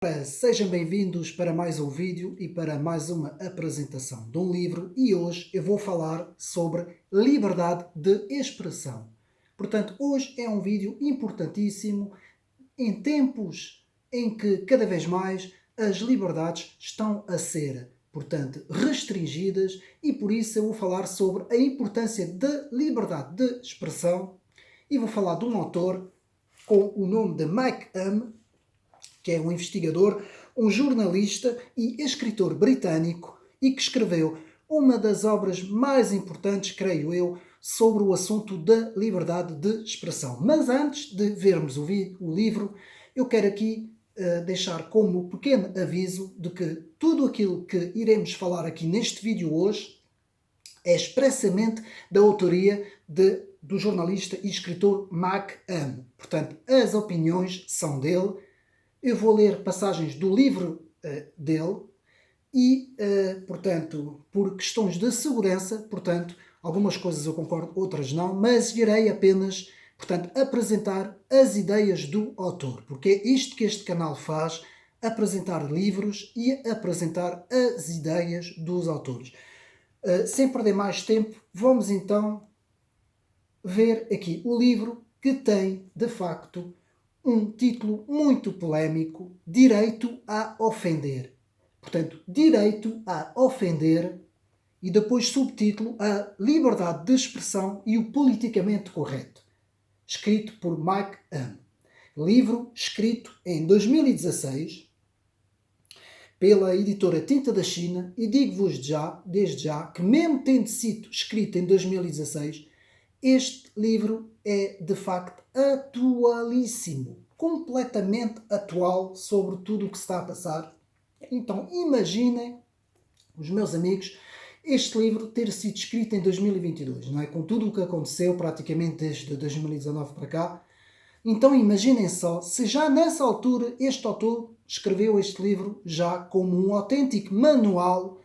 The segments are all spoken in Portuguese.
Ora, sejam bem-vindos para mais um vídeo e para mais uma apresentação de um livro, e hoje eu vou falar sobre liberdade de expressão. Portanto, hoje é um vídeo importantíssimo em tempos em que cada vez mais as liberdades estão a ser, portanto, restringidas, e por isso eu vou falar sobre a importância da liberdade de expressão e vou falar de um autor com o nome de Mike Hume, que é um investigador, um jornalista e escritor britânico e que escreveu uma das obras mais importantes, creio eu, sobre o assunto da liberdade de expressão. Mas antes de vermos o livro, eu quero aqui deixar como pequeno aviso de que tudo aquilo que iremos falar aqui neste vídeo hoje é expressamente da autoria do jornalista e escritor Mike Hume. Portanto, as opiniões são dele. Eu vou ler passagens do livro dele e, portanto, por questões de segurança, portanto, algumas coisas eu concordo, outras não, mas irei apenas, portanto, apresentar as ideias do autor, porque é isto que este canal faz, apresentar livros e apresentar as ideias dos autores. Sem perder mais tempo, vamos então ver aqui o livro, que tem, de facto, um título muito polémico: Direito a Ofender. Portanto, Direito a Ofender, e depois subtítulo: A Liberdade de Expressão e o Politicamente Correto. Escrito por Mike Hume. Livro escrito em 2016 pela editora Tinta da China, e digo-vos já, desde já, que mesmo tendo sido escrito em 2016, este livro é, de facto, atualíssimo, completamente atual sobre tudo o que se está a passar. Então, imaginem, os meus amigos, este livro ter sido escrito em 2022, não é? Com tudo o que aconteceu praticamente desde 2019 para cá. Então, imaginem só, se já nessa altura este autor escreveu este livro já como um autêntico manual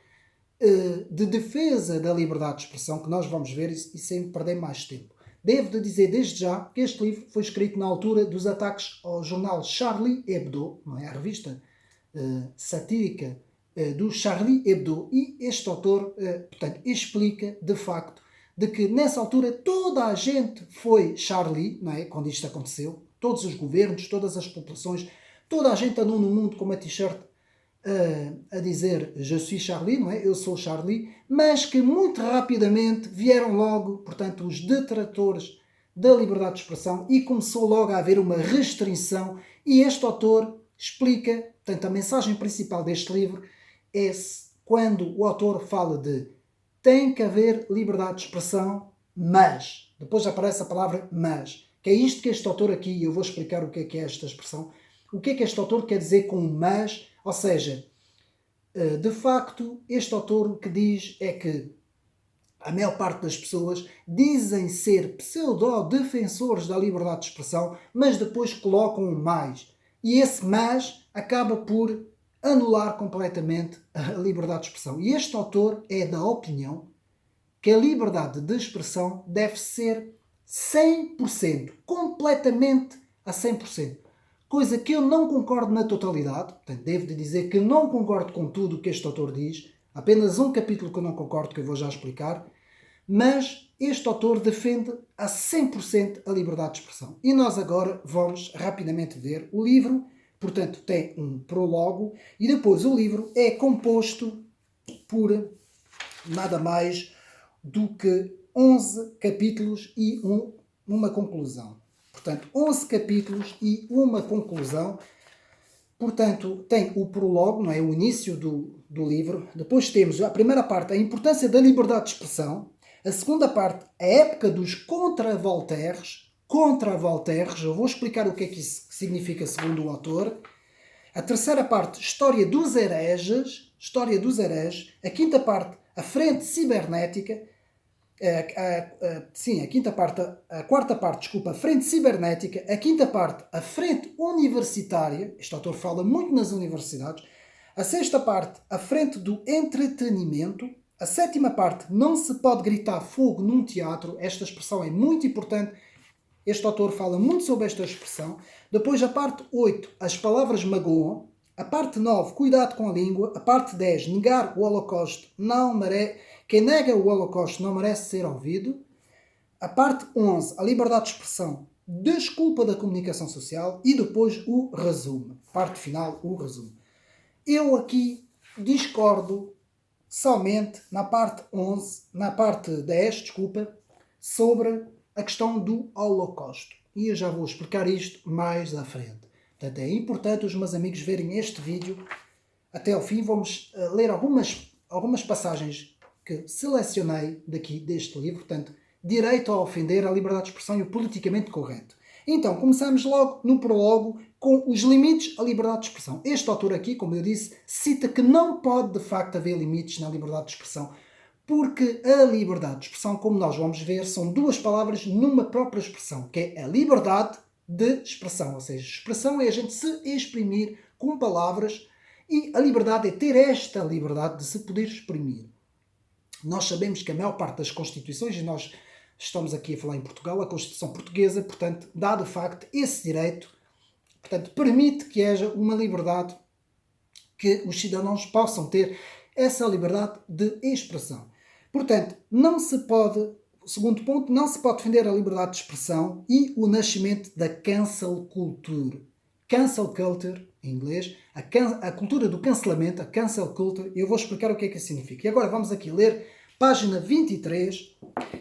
de defesa da liberdade de expressão, que nós vamos ver, e sem perder mais tempo. Devo de dizer desde já que este livro foi escrito na altura dos ataques ao jornal Charlie Hebdo, não é? A revista satírica do Charlie Hebdo, e este autor, portanto, explica de facto de que nessa altura toda a gente foi Charlie, não é? Quando isto aconteceu, todos os governos, todas as populações, toda a gente andou no mundo com uma t-shirt a dizer Je suis Charlie, não é? Eu sou Charlie, mas que muito rapidamente vieram logo, portanto, os detratores da liberdade de expressão, e começou logo a haver uma restrição, e este autor explica, portanto, a mensagem principal deste livro é quando o autor fala de tem que haver liberdade de expressão, mas, depois aparece a palavra mas, que é isto que este autor aqui, eu vou explicar o que é esta expressão, o que é que este autor quer dizer com mas. Ou seja, de facto, este autor o que diz é que a maior parte das pessoas dizem ser pseudo-defensores da liberdade de expressão, mas depois colocam um mais. E esse mas acaba por anular completamente a liberdade de expressão. E este autor é da opinião que a liberdade de expressão deve ser 100%, completamente a 100%. Coisa que eu não concordo na totalidade, portanto, devo de dizer que eu não concordo com tudo o que este autor diz, apenas um capítulo que eu não concordo, que eu vou já explicar, mas este autor defende a 100% a liberdade de expressão. E nós agora vamos rapidamente ver o livro. Portanto, tem um prólogo, e depois o livro é composto por nada mais do que 11 capítulos e uma conclusão. Portanto, 11 capítulos e uma conclusão. Portanto, tem o prólogo, não é? O início do livro. Depois temos a primeira parte, a importância da liberdade de expressão. A segunda parte, a época dos contra-Voltaires. Contra-Voltaires, eu vou explicar o que é que isso significa segundo o autor. A terceira parte, história dos hereges. História dos hereges. A quinta parte, a frente cibernética. A quarta parte, desculpa, a frente cibernética. A quinta parte, a frente universitária. Este autor fala muito nas universidades. A sexta parte, a frente do entretenimento. A sétima parte, não se pode gritar fogo num teatro. Esta expressão é muito importante. Este autor fala muito sobre esta expressão. Depois, a parte 8, as palavras magoam. A parte 9, cuidado com a língua. A parte 10, negar o Holocausto não merece. Quem nega o Holocausto não merece ser ouvido. A parte 11, a liberdade de expressão, desculpa da comunicação social. E depois o resumo. Parte final, o resumo. Eu aqui discordo somente na parte 11, na parte 10, desculpa, sobre a questão do Holocausto. E eu já vou explicar isto mais à frente. Portanto, é importante os meus amigos verem este vídeo até ao fim. Vamos ler algumas passagens que selecionei daqui deste livro. Portanto, direito a ofender, a liberdade de expressão e o politicamente correto. Então, começamos logo no prólogo com os limites à liberdade de expressão. Este autor aqui, como eu disse, cita que não pode de facto haver limites na liberdade de expressão, porque a liberdade de expressão, como nós vamos ver, são duas palavras numa própria expressão, que é a liberdade de expressão, ou seja, expressão é a gente se exprimir com palavras e a liberdade é ter esta liberdade de se poder exprimir. Nós sabemos que a maior parte das constituições, e nós estamos aqui a falar em Portugal, a Constituição Portuguesa, portanto, dá de facto esse direito, portanto, permite que haja uma liberdade, que os cidadãos possam ter essa liberdade de expressão. Portanto, não se pode, segundo ponto, não se pode defender a liberdade de expressão e o nascimento da cancel culture. Cancel culture, em inglês, a cultura do cancelamento, a cancel culture, eu vou explicar o que é que significa. E agora vamos aqui ler página 23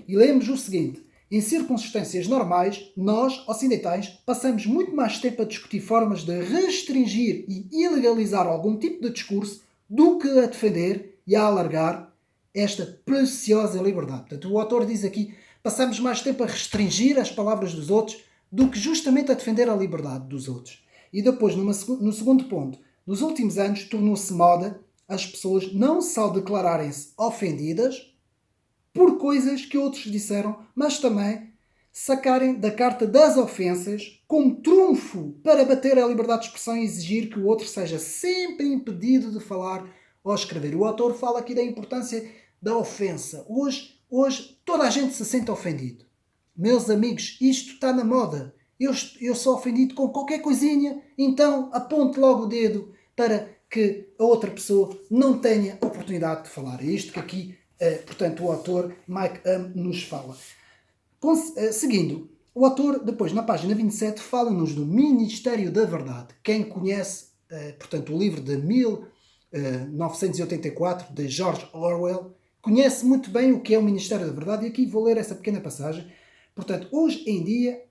e lemos o seguinte. Em circunstâncias normais, nós, ocidentais, passamos muito mais tempo a discutir formas de restringir e ilegalizar algum tipo de discurso do que a defender e a alargar esta preciosa liberdade. Portanto, o autor diz aqui, passamos mais tempo a restringir as palavras dos outros do que justamente a defender a liberdade dos outros. E depois, no segundo ponto, nos últimos anos tornou-se moda as pessoas não só declararem-se ofendidas por coisas que outros disseram, mas também sacarem da carta das ofensas como trunfo para bater a liberdade de expressão e exigir que o outro seja sempre impedido de falar ou escrever. O autor fala aqui da importância da ofensa. Hoje toda a gente se sente ofendido. Meus amigos, isto está na moda. Eu sou ofendido com qualquer coisinha, então aponte logo o dedo para que a outra pessoa não tenha oportunidade de falar. É isto que aqui, portanto, o autor Mike nos fala. Seguindo, o autor, depois, na página 27, fala-nos do Ministério da Verdade. Quem conhece, portanto, o livro de 1984, de George Orwell, conhece muito bem o que é o Ministério da Verdade. E aqui vou ler essa pequena passagem. Portanto, hoje em dia,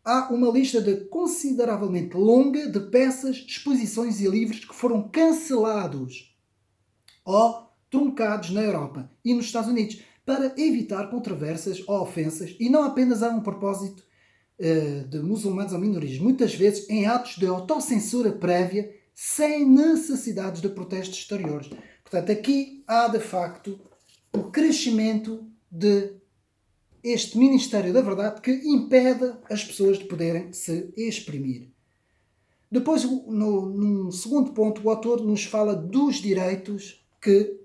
há uma lista consideravelmente longa de peças, exposições e livros que foram cancelados ou truncados na Europa e nos Estados Unidos para evitar controvérsias ou ofensas e não apenas a um propósito de muçulmanos ou minorias, muitas vezes em atos de autocensura prévia sem necessidades de protestos exteriores. Portanto, aqui há de facto o crescimento de este Ministério da Verdade que impede as pessoas de poderem se exprimir. Depois, num segundo ponto, o autor nos fala dos direitos que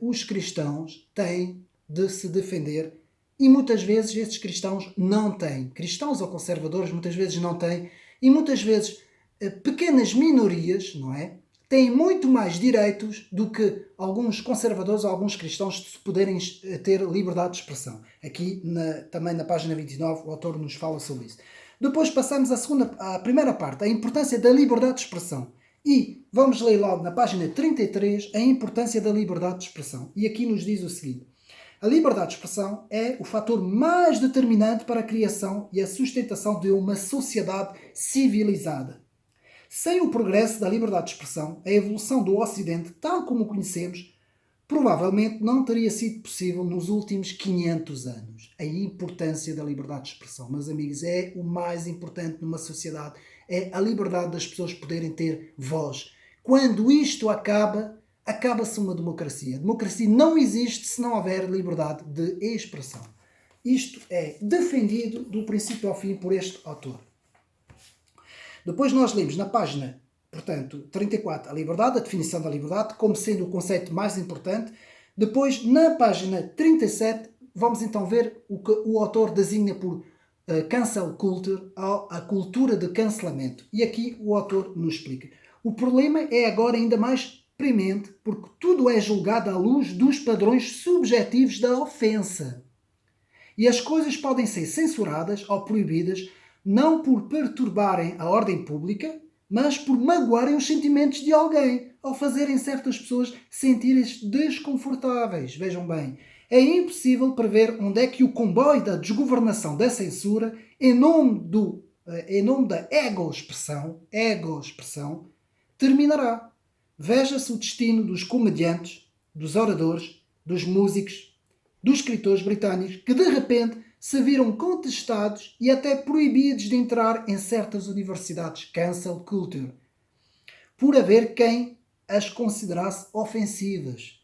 os cristãos têm de se defender e muitas vezes esses cristãos não têm. Cristãos ou conservadores muitas vezes não têm e muitas vezes pequenas minorias, não é? Têm muito mais direitos do que alguns conservadores ou alguns cristãos de poderem ter liberdade de expressão. Aqui, também na página 29, o autor nos fala sobre isso. Depois passamos à primeira parte, a importância da liberdade de expressão. E vamos ler logo na página 33 a importância da liberdade de expressão. E aqui nos diz o seguinte. A liberdade de expressão é o fator mais determinante para a criação e a sustentação de uma sociedade civilizada. Sem o progresso da liberdade de expressão, a evolução do Ocidente, tal como o conhecemos, provavelmente não teria sido possível nos últimos 500 anos. A importância da liberdade de expressão, meus amigos, é o mais importante numa sociedade. É a liberdade das pessoas poderem ter voz. Quando isto acaba-se uma democracia. A democracia não existe se não houver liberdade de expressão. Isto é defendido do princípio ao fim por este autor. Depois nós lemos na página, portanto, 34, a liberdade, a definição da liberdade, como sendo o conceito mais importante. Depois, na página 37, vamos então ver o que o autor designa por cancel culture, a cultura de cancelamento. E aqui o autor nos explica. O problema é agora ainda mais premente porque tudo é julgado à luz dos padrões subjetivos da ofensa. E as coisas podem ser censuradas ou proibidas não por perturbarem a ordem pública, mas por magoarem os sentimentos de alguém, ou fazerem certas pessoas sentirem-se desconfortáveis. Vejam bem, é impossível prever onde é que o comboio da desgovernação da censura, em nome da ego-expressão, terminará. Veja-se o destino dos comediantes, dos oradores, dos músicos, dos escritores britânicos que de repente se viram contestados e até proibidos de entrar em certas universidades, cancel culture, por haver quem as considerasse ofensivas,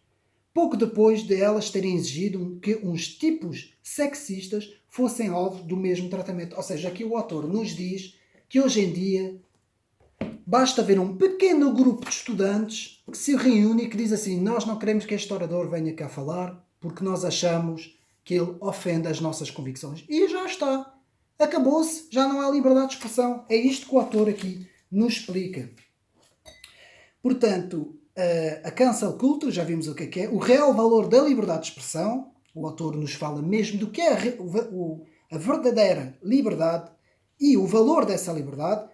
pouco depois de elas terem exigido que uns tipos sexistas fossem alvo do mesmo tratamento. Ou seja, aqui o autor nos diz que hoje em dia basta ver um pequeno grupo de estudantes que se reúne e que diz assim: nós não queremos que este orador venha cá falar porque nós achamos que ele ofende as nossas convicções. E já está. Acabou-se. Já não há liberdade de expressão. É isto que o autor aqui nos explica. Portanto, a cancel culture, já vimos o que é. O real valor da liberdade de expressão. O autor nos fala mesmo do que é a verdadeira liberdade e o valor dessa liberdade.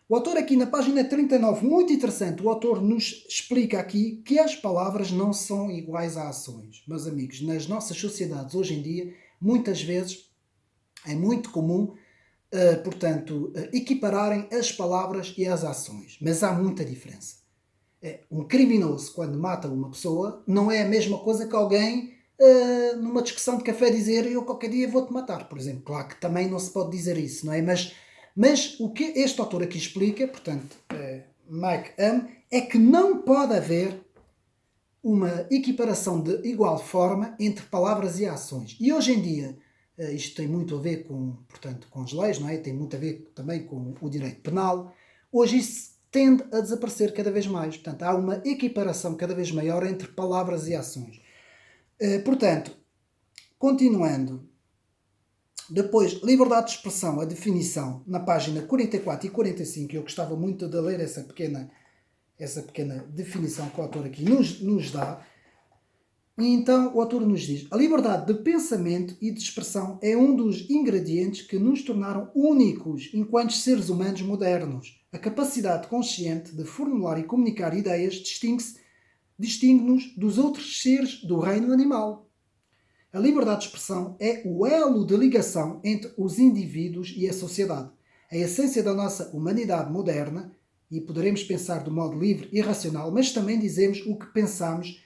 O autor aqui na página 39, muito interessante, o autor nos explica aqui que as palavras não são iguais a ações. Meus amigos, nas nossas sociedades hoje em dia, muitas vezes é muito comum, equipararem as palavras e as ações. Mas há muita diferença. Um criminoso, quando mata uma pessoa, não é a mesma coisa que alguém, numa discussão de café, dizer eu qualquer dia vou-te matar, por exemplo. Claro que também não se pode dizer isso, não é? Mas o que este autor aqui explica, portanto, Mike Ham, é que não pode haver uma equiparação de igual forma entre palavras e ações. E hoje em dia, isto tem muito a ver com as leis, não é? Tem muito a ver também com o direito penal. Hoje isso tende a desaparecer cada vez mais. Portanto, há uma equiparação cada vez maior entre palavras e ações. Portanto, continuando. Depois, liberdade de expressão, a definição, na página 44 e 45, eu gostava muito de ler essa pequena definição que o autor aqui nos dá. E então o autor nos diz: a liberdade de pensamento e de expressão é um dos ingredientes que nos tornaram únicos enquanto seres humanos modernos. A capacidade consciente de formular e comunicar ideias distingue-nos dos outros seres do reino animal. A liberdade de expressão é o elo de ligação entre os indivíduos e a sociedade. A essência da nossa humanidade moderna, e poderemos pensar de modo livre e racional, mas também dizemos o que pensamos,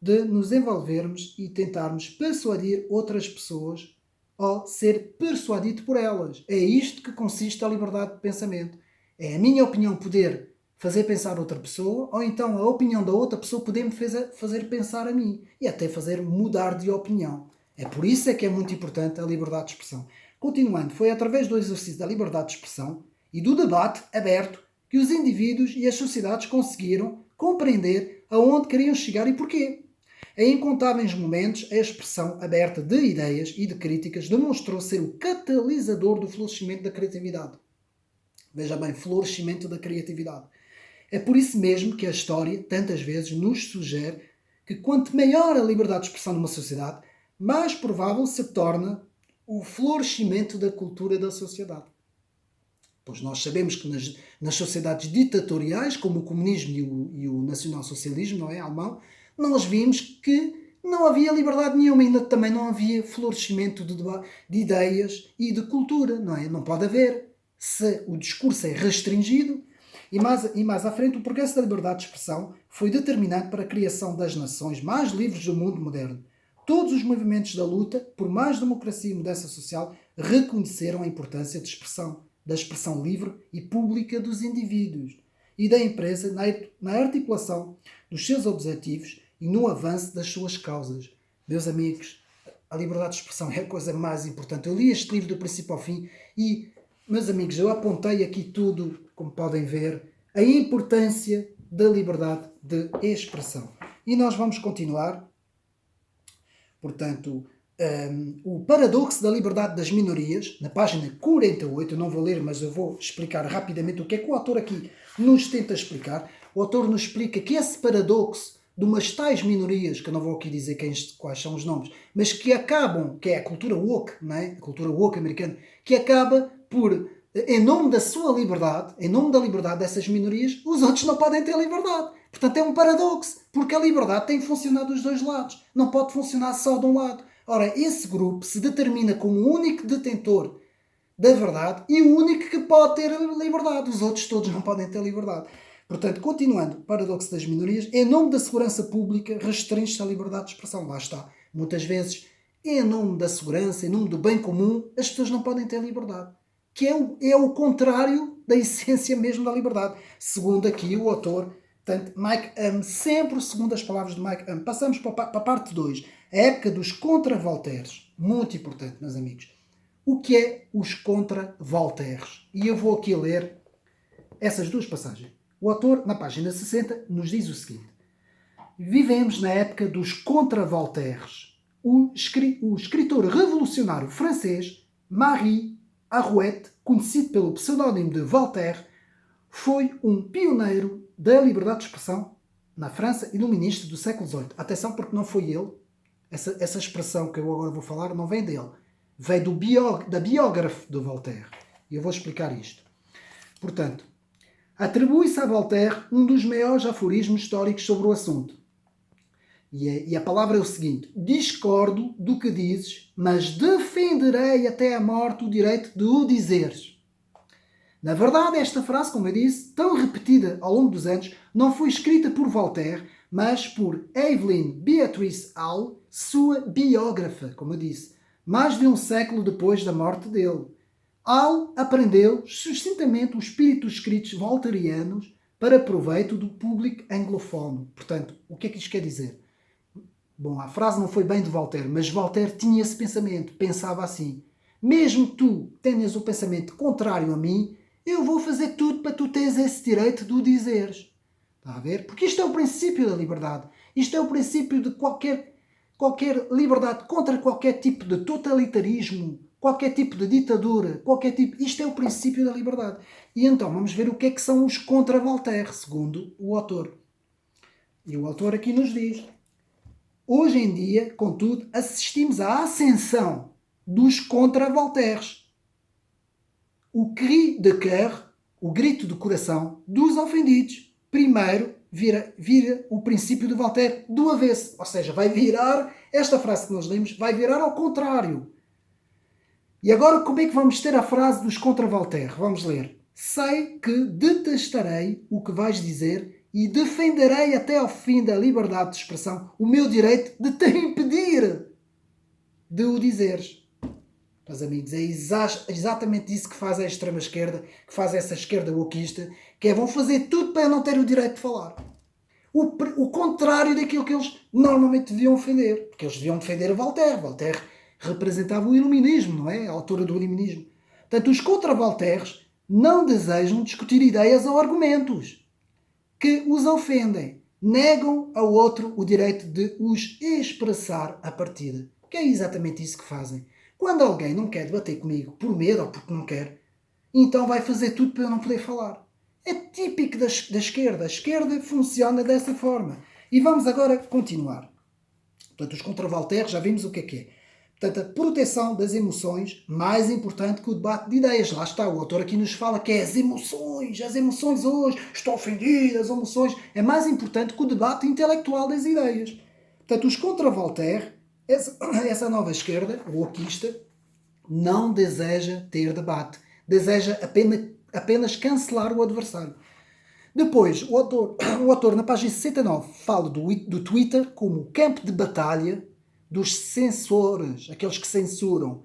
de nos envolvermos e tentarmos persuadir outras pessoas ou ser persuadido por elas. É isto que consiste a liberdade de pensamento. É a minha opinião poder fazer pensar outra pessoa, ou então a opinião da outra pessoa poder me fazer pensar a mim e até fazer mudar de opinião. É por isso é que é muito importante a liberdade de expressão. Continuando, foi através do exercício da liberdade de expressão e do debate aberto que os indivíduos e as sociedades conseguiram compreender aonde queriam chegar e porquê. Em incontáveis momentos, a expressão aberta de ideias e de críticas demonstrou ser o catalisador do florescimento da criatividade. Veja bem, florescimento da criatividade. É por isso mesmo que a história, tantas vezes, nos sugere que quanto maior a liberdade de expressão numa sociedade, mais provável se torna o florescimento da cultura da sociedade. Pois nós sabemos que nas sociedades ditatoriais, como o comunismo e o nacionalsocialismo, não é, alemão, nós vimos que não havia liberdade nenhuma, ainda também não havia florescimento de ideias e de cultura, não é? Não pode haver. Se o discurso é restringido, e mais à frente, o progresso da liberdade de expressão foi determinante para a criação das nações mais livres do mundo moderno. Todos os movimentos da luta por mais democracia e mudança social reconheceram a importância da expressão livre e pública dos indivíduos e da empresa na articulação dos seus objetivos e no avanço das suas causas. Meus amigos, a liberdade de expressão é a coisa mais importante. Eu li este livro do princípio ao fim e, meus amigos, eu apontei aqui tudo, como podem ver, a importância da liberdade de expressão. E nós vamos continuar. Portanto, o paradoxo da liberdade das minorias, na página 48, eu não vou ler, mas eu vou explicar rapidamente o que é que o autor aqui nos tenta explicar. O autor nos explica que esse paradoxo de umas tais minorias, que eu não vou aqui dizer quais são os nomes, mas que acabam, que é a cultura woke, não é? A cultura woke americana, que acaba por, em nome da sua liberdade, em nome da liberdade dessas minorias, os outros não podem ter liberdade. Portanto, é um paradoxo, porque a liberdade tem que funcionar dos dois lados, não pode funcionar só de um lado. Ora, esse grupo se determina como o único detentor da verdade e o único que pode ter liberdade. Os outros todos não podem ter liberdade. Portanto, continuando, o paradoxo das minorias, em nome da segurança pública, restringe-se a liberdade de expressão. Lá está. Muitas vezes, em nome da segurança, em nome do bem comum, as pessoas não podem ter liberdade. Que é o contrário da essência mesmo da liberdade. Segundo aqui o autor, portanto, Mike Hume, sempre segundo as palavras de Mike Hume. Passamos para a parte 2. A época dos contra-Voltaires. Muito importante, meus amigos. O que é os contra-Voltaires? E eu vou aqui ler essas duas passagens. O autor, na página 60, nos diz o seguinte. Vivemos na época dos contra-Voltaires. O escritor revolucionário francês Marie Arouet, conhecido pelo pseudónimo de Voltaire, foi um pioneiro da liberdade de expressão na França e iluminista do século XVIII. Atenção, porque não foi ele. Essa expressão que eu agora vou falar não vem dele. Veio da biógrafa de Voltaire. E eu vou explicar isto. Portanto, atribui-se a Voltaire um dos maiores aforismos históricos sobre o assunto. E a palavra é o seguinte: discordo do que dizes, mas defenderei até a morte o direito de o dizeres. Na verdade, esta frase, como eu disse, tão repetida ao longo dos anos, não foi escrita por Voltaire, mas por Evelyn Beatrice Hall, sua biógrafa, como eu disse, mais de um século depois da morte dele. Hall aprendeu sucintamente os espíritos escritos voltairianos para proveito do público anglofono. Portanto, o que é que isto quer dizer? Bom, a frase não foi bem de Voltaire, mas Voltaire tinha esse pensamento, pensava assim: mesmo tu tenhas o pensamento contrário a mim, eu vou fazer tudo para tu teres esse direito de o dizeres. Está a ver? Porque isto é o princípio da liberdade. Isto é o princípio de qualquer liberdade contra qualquer tipo de totalitarismo, qualquer tipo de ditadura, qualquer tipo... Isto é o princípio da liberdade. E então vamos ver o que é que são os contra-Voltaire, segundo o autor. E o autor aqui nos diz: hoje em dia, contudo, assistimos à ascensão dos contra-Voltaires. O cri de cœur, o grito do coração, dos ofendidos. Primeiro, vira o princípio de Voltaire do avesso. Ou seja, vai virar, esta frase que nós lemos, vai virar ao contrário. E agora como é que vamos ter a frase dos contra-Voltaire? Vamos ler. Sei que detestarei o que vais dizer e defenderei até ao fim da liberdade de expressão o meu direito de te impedir de o dizeres. Meus amigos, é exatamente isso que faz a extrema-esquerda, que faz essa esquerda wokeista, que é vão fazer tudo para eu não ter o direito de falar. O contrário daquilo que eles normalmente deviam defender. Porque eles deviam defender a Voltaire. Voltaire representava o iluminismo, não é? A autora do iluminismo. Portanto, os contra-Voltaires não desejam discutir ideias ou argumentos que os ofendem. Negam ao outro o direito de os expressar à partida. Que é exatamente isso que fazem. Quando alguém não quer debater comigo por medo ou porque não quer, então vai fazer tudo para eu não poder falar. É típico da esquerda. A esquerda funciona dessa forma. E vamos agora continuar. Portanto, os contra-Voltaire, já vimos o que é. Portanto, a proteção das emoções, mais importante que o debate de ideias. Lá está, o autor aqui nos fala que é as emoções hoje, estou ofendido, as emoções. É mais importante que o debate intelectual das ideias. Portanto, os contra-Voltaire, essa nova esquerda, o wokeista, não deseja ter debate. Deseja apenas cancelar o adversário. Depois, o autor na página 69 fala do Twitter como campo de batalha dos censores, aqueles que censuram.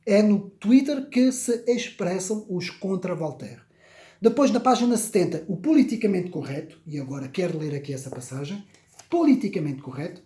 É no Twitter que se expressam os contra-Voltaire. Depois, na página 70, o politicamente correto, e agora quero ler aqui essa passagem, politicamente correto,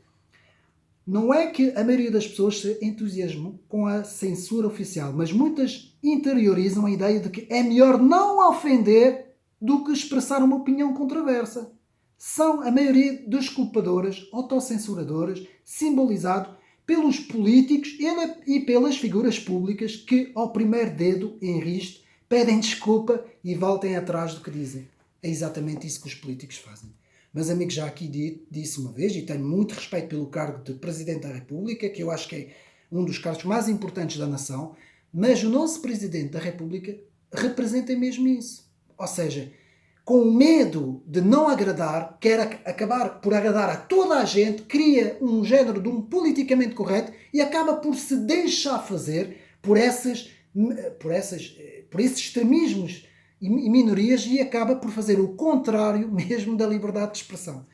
não é que a maioria das pessoas se entusiasmam com a censura oficial, mas muitas interiorizam a ideia de que é melhor não ofender do que expressar uma opinião controversa. São a maioria desculpadoras, autocensuradoras, simbolizado pelos políticos e pelas figuras públicas que, ao primeiro dedo em riste, pedem desculpa e voltem atrás do que dizem. É exatamente isso que os políticos fazem. Meus amigos, já aqui disse uma vez, e tenho muito respeito pelo cargo de Presidente da República, que eu acho que é um dos cargos mais importantes da nação, mas o nosso Presidente da República representa mesmo isso. Ou seja, com medo de não agradar, quer acabar por agradar a toda a gente, cria um género de um politicamente correto e acaba por se deixar fazer por esses extremismos e minorias e acaba por fazer o contrário mesmo da liberdade de expressão.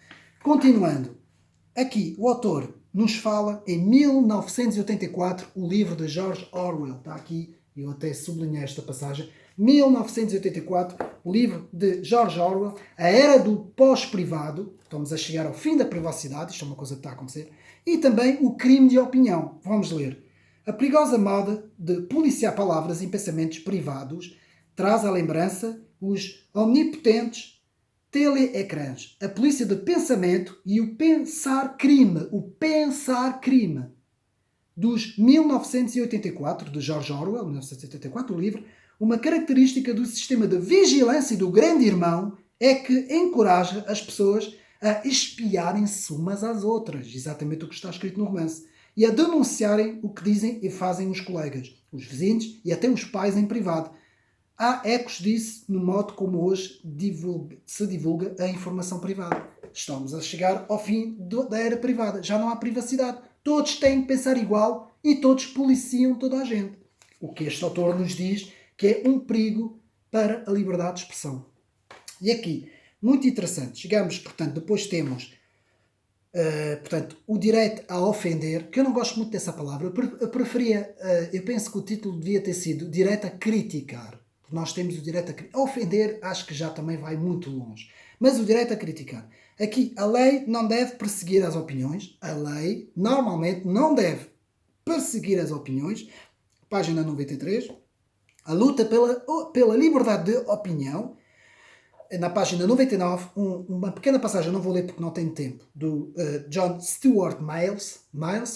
Continuando, aqui o autor nos fala em 1984, o livro de George Orwell, está aqui, eu até sublinhei esta passagem, 1984, o livro de George Orwell, a era do pós-privado, estamos a chegar ao fim da privacidade, isto é uma coisa que está a acontecer, e também o crime de opinião. Vamos ler. A perigosa moda de policiar palavras e pensamentos privados traz à lembrança os omnipotentes teleecrãs, a polícia de pensamento e o pensar crime, dos 1984, de George Orwell, 1984, o livro. Uma característica do sistema de vigilância do grande irmão é que encoraja as pessoas a espiarem-se umas às outras, exatamente o que está escrito no romance, e a denunciarem o que dizem e fazem os colegas, os vizinhos e até os pais em privado. Há ecos disso no modo como hoje se divulga a informação privada. Estamos a chegar ao fim da era privada. Já não há privacidade. Todos têm que pensar igual e todos policiam toda a gente. O que este autor nos diz que é um perigo para a liberdade de expressão. E aqui, muito interessante, chegamos, portanto, depois temos o direito a ofender, que eu não gosto muito dessa palavra, eu preferia, eu penso que o título devia ter sido direito a criticar. Nós temos o direito a ofender, acho que já também vai muito longe. Mas o direito a criticar. Aqui, a lei não deve perseguir as opiniões. A lei, normalmente, não deve perseguir as opiniões. Página 93. A luta pela liberdade de opinião. Na página 99, uma pequena passagem, não vou ler porque não tenho tempo, do John Stuart Mill,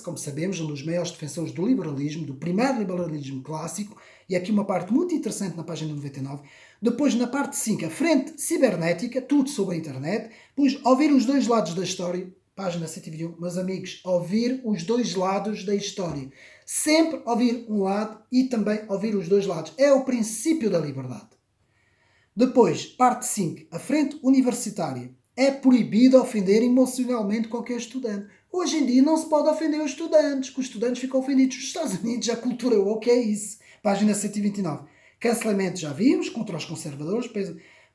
como sabemos, um dos maiores defensores do liberalismo, do primeiro liberalismo clássico, e aqui uma parte muito interessante na página 99. Depois, na parte 5, a frente cibernética, tudo sobre a internet. Depois, ouvir os dois lados da história, página 121, meus amigos, ouvir os dois lados da história. Sempre ouvir um lado e também ouvir os dois lados. É o princípio da liberdade. Depois, parte 5, a frente universitária. É proibido ofender emocionalmente qualquer estudante. Hoje em dia não se pode ofender os estudantes, que os estudantes ficam ofendidos. Nos Estados Unidos, a cultura woke é isso. Página 129. Cancelamento já vimos, contra os conservadores,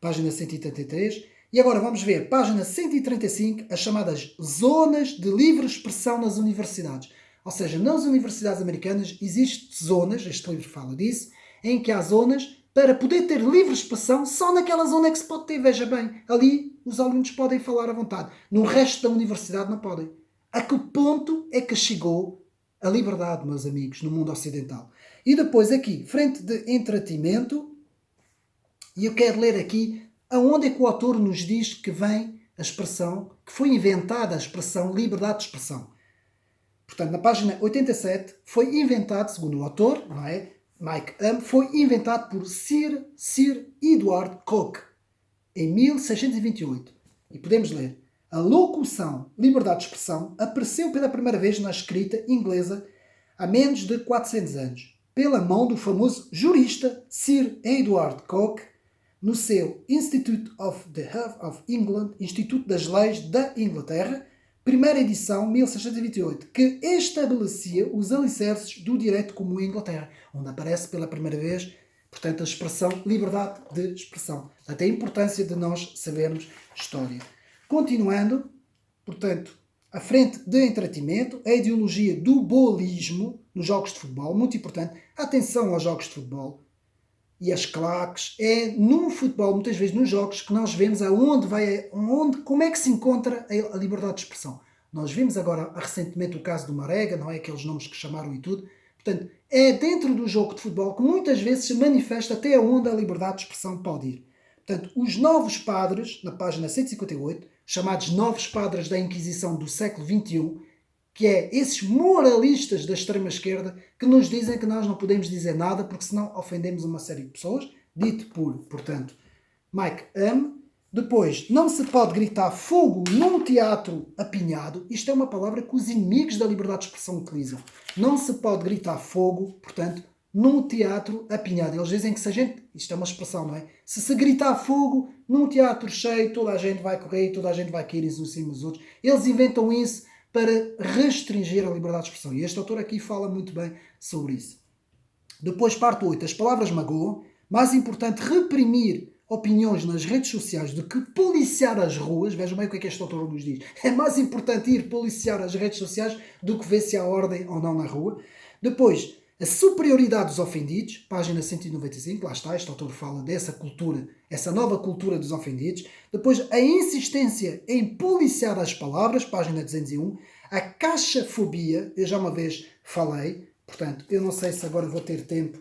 página 133. E agora vamos ver, página 135, as chamadas zonas de livre expressão nas universidades. Ou seja, nas universidades americanas existem zonas, este livro fala disso, em que há zonas para poder ter livre expressão, só naquela zona é que se pode ter, veja bem. Ali os alunos podem falar à vontade. No resto da universidade não podem. A que ponto é que chegou a liberdade, meus amigos, no mundo ocidental? E depois aqui, frente de entretenimento, e eu quero ler aqui aonde é que o autor nos diz que vem a expressão, que foi inventada a expressão liberdade de expressão. Portanto, na página 87, foi inventado, segundo o autor, não é? Mike Hume, foi inventado por Sir Edward Coke em 1628. E podemos ler: a locução liberdade de expressão apareceu pela primeira vez na escrita inglesa há menos de 400 anos, pela mão do famoso jurista Sir Edward Coke, no seu Institute of the Law of England, Instituto das Leis da Inglaterra, primeira edição, 1628, que estabelecia os alicerces do direito comum em Inglaterra, onde aparece pela primeira vez, portanto, a expressão liberdade de expressão. Até a importância de nós sabermos história. Continuando, portanto, à frente de entretenimento, a ideologia do bolismo nos jogos de futebol, muito importante. Atenção aos jogos de futebol e as claques. É no futebol, muitas vezes nos jogos, que nós vemos como é que se encontra a liberdade de expressão. Nós vimos agora recentemente o caso do Marega, não é? Aqueles nomes que chamaram e tudo. Portanto, é dentro do jogo de futebol que muitas vezes se manifesta até onde a liberdade de expressão pode ir. Portanto, os novos padres, na página 158, chamados novos padres da Inquisição do século XXI, que é esses moralistas da extrema-esquerda que nos dizem que nós não podemos dizer nada porque senão ofendemos uma série de pessoas, dito por, portanto, Mike M. Depois, não se pode gritar fogo num teatro apinhado. Isto é uma palavra que os inimigos da liberdade de expressão utilizam. Não se pode gritar fogo, portanto, num teatro apinhado. Eles dizem que se a gente... Isto é uma expressão, não é? Se gritar fogo num teatro cheio, toda a gente vai correr, toda a gente vai cair uns em cima dos outros. Eles inventam isso para restringir a liberdade de expressão. E este autor aqui fala muito bem sobre isso. Depois, parte 8. As palavras magoam. Mais importante, reprimir opiniões nas redes sociais do que policiar as ruas. Vejam bem o que é que este autor nos diz. É mais importante ir policiar as redes sociais do que ver se há ordem ou não na rua. Depois, a superioridade dos ofendidos, página 195, lá está, este autor fala dessa cultura, essa nova cultura dos ofendidos. Depois, a insistência em policiar as palavras, página 201. A caixafobia, eu já uma vez falei, portanto, eu não sei se agora vou ter tempo.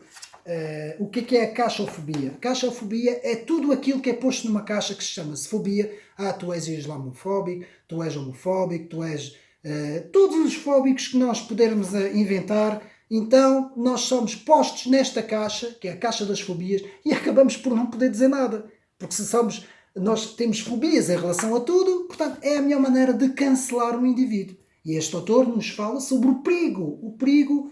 O que é a caixafobia? A caixafobia é tudo aquilo que é posto numa caixa que se chama-se fobia. Tu és islamofóbico, tu és homofóbico, tu és... todos os fóbicos que nós pudermos inventar. Então, nós somos postos nesta caixa, que é a caixa das fobias, e acabamos por não poder dizer nada. Porque se somos... Nós temos fobias em relação a tudo, portanto, é a melhor maneira de cancelar um indivíduo. E este autor nos fala sobre o perigo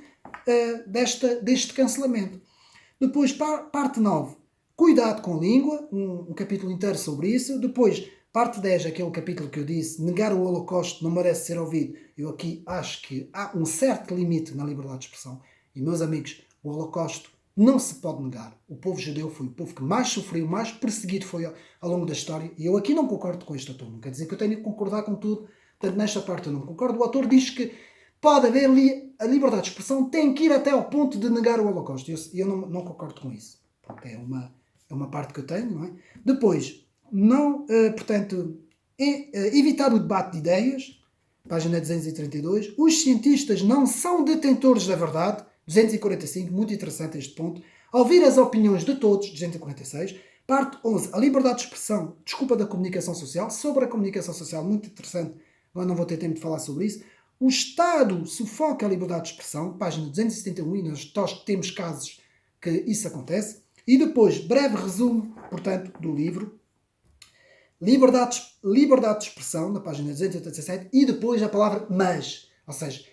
deste cancelamento. Depois, parte 9, cuidado com a língua, um capítulo inteiro sobre isso. Depois, parte 10, aquele capítulo que eu disse, negar o Holocausto não merece ser ouvido. Eu aqui acho que há um certo limite na liberdade de expressão. E, meus amigos, o Holocausto não se pode negar. O povo judeu foi o povo que mais sofreu, mais perseguido foi ao longo da história. E eu aqui não concordo com este autor. Não quer dizer que eu tenha que concordar com tudo. Portanto, nesta parte eu não concordo. O autor diz que pode haver a liberdade de expressão, tem que ir até ao ponto de negar o Holocausto. Eu não concordo com isso. Porque é uma parte que eu tenho, não é? Depois, evitar o debate de ideias, página 232. Os cientistas não são detentores da verdade, 245, muito interessante este ponto. Ouvir as opiniões de todos, 246. Parte 11, a liberdade de expressão, desculpa da comunicação social, sobre a comunicação social, muito interessante, agora não vou ter tempo de falar sobre isso. O Estado sufoca a liberdade de expressão, página 271, e nós temos casos que isso acontece. E depois, breve resumo, portanto, do livro. Liberdade de expressão, na página 287, e depois a palavra mas. Ou seja,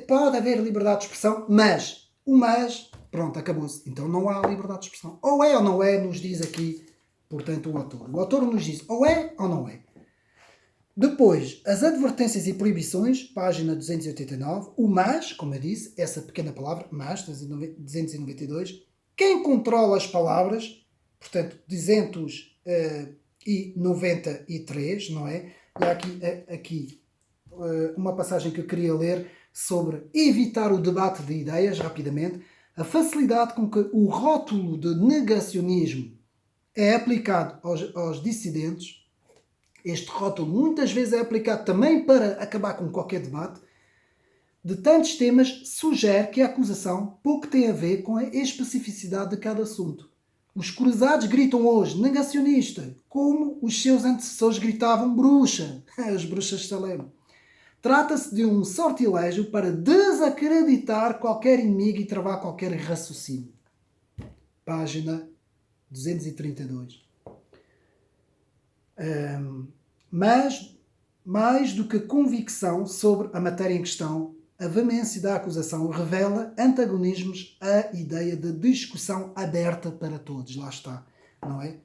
pode haver liberdade de expressão, mas. O mas, pronto, acabou-se. Então não há liberdade de expressão. Ou é ou não é, nos diz aqui, portanto, o autor. O autor nos diz ou é ou não é. Depois, as advertências e proibições, página 289. O mas, como eu disse, essa pequena palavra, mas, 292. Quem controla as palavras, portanto, 293, não é? E há aqui uma passagem que eu queria ler sobre evitar o debate de ideias, rapidamente. A facilidade com que o rótulo de negacionismo é aplicado aos dissidentes. Este rótulo muitas vezes é aplicado também para acabar com qualquer debate. De tantos temas, sugere que a acusação pouco tem a ver com a especificidade de cada assunto. Os cruzados gritam hoje negacionista, como os seus antecessores gritavam bruxa, as bruxas de Salem. Trata-se de um sortilégio para desacreditar qualquer inimigo e travar qualquer raciocínio. Página 232. Mas, mais do que convicção sobre a matéria em questão, a veemência da acusação revela antagonismos à ideia de discussão aberta para todos. Lá está, não é?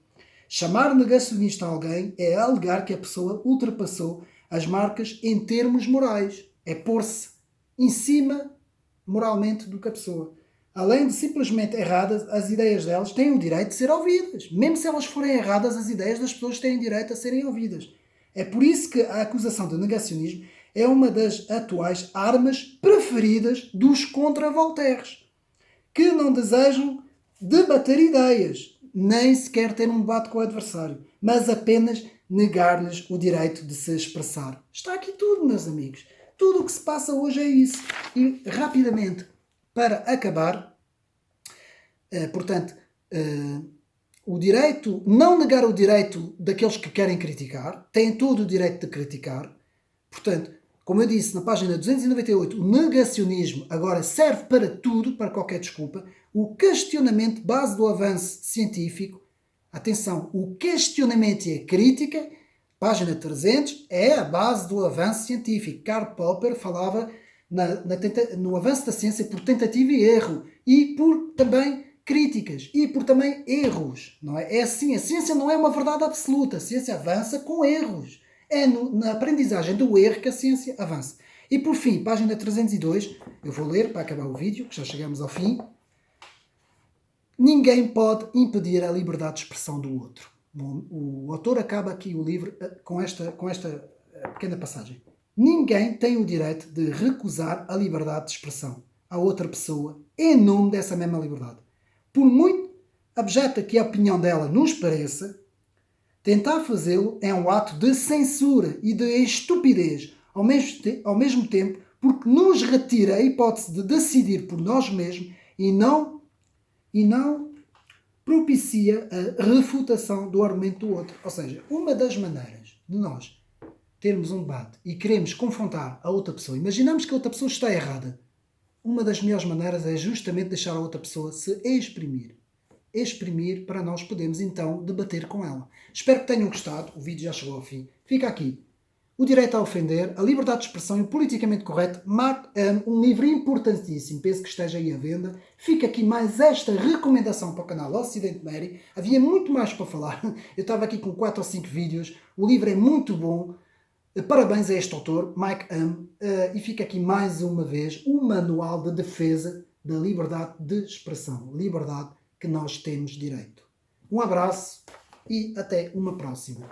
Chamar negacionista a alguém é alegar que a pessoa ultrapassou as marcas em termos morais. É pôr-se em cima moralmente do que a pessoa. Além de simplesmente erradas, as ideias delas têm o direito de ser ouvidas. Mesmo se elas forem erradas, as ideias das pessoas têm direito a serem ouvidas. É por isso que a acusação de negacionismo é uma das atuais armas preferidas dos contra-voltaires, que não desejam debater ideias, nem sequer ter um debate com o adversário, mas apenas negar-lhes o direito de se expressar. Está aqui tudo, meus amigos. Tudo o que se passa hoje é isso. E, rapidamente, para acabar, o direito, não negar o direito daqueles que querem criticar, têm todo o direito de criticar. Portanto, como eu disse na página 298, o negacionismo agora serve para tudo, para qualquer desculpa. O questionamento, base do avanço científico. Atenção, o questionamento e a crítica, página 300, é a base do avanço científico. Karl Popper falava no avanço da ciência por tentativa e erro e por também críticas e por também erros. Não é? É assim, a ciência não é uma verdade absoluta, a ciência avança com erros. É na aprendizagem do erro que a ciência avança. E por fim, página 302, eu vou ler para acabar o vídeo, que já chegamos ao fim. Ninguém pode impedir a liberdade de expressão do outro. O autor acaba aqui o livro com esta pequena passagem. Ninguém tem o direito de recusar a liberdade de expressão à outra pessoa em nome dessa mesma liberdade. Por muito abjeta que a opinião dela nos pareça, tentar fazê-lo é um ato de censura e de estupidez, ao mesmo tempo, porque nos retira a hipótese de decidir por nós mesmos e não propicia a refutação do argumento do outro. Ou seja, uma das maneiras de nós termos um debate e queremos confrontar a outra pessoa, imaginamos que a outra pessoa está errada, uma das melhores maneiras é justamente deixar a outra pessoa se exprimir. Exprimir para nós podermos então debater com ela. Espero que tenham gostado, o vídeo já chegou ao fim. Fica aqui. O Direito a Ofender, a Liberdade de Expressão e o Politicamente Correto, um livro importantíssimo, penso que esteja aí à venda. Fica aqui mais esta recomendação para o canal Ocidente Mary. Havia muito mais para falar, eu estava aqui com 4 ou 5 vídeos, o livro é muito bom. Parabéns a este autor, Mike Ham, e fica aqui mais uma vez o manual de defesa da liberdade de expressão, liberdade que nós temos direito. Um abraço e até uma próxima.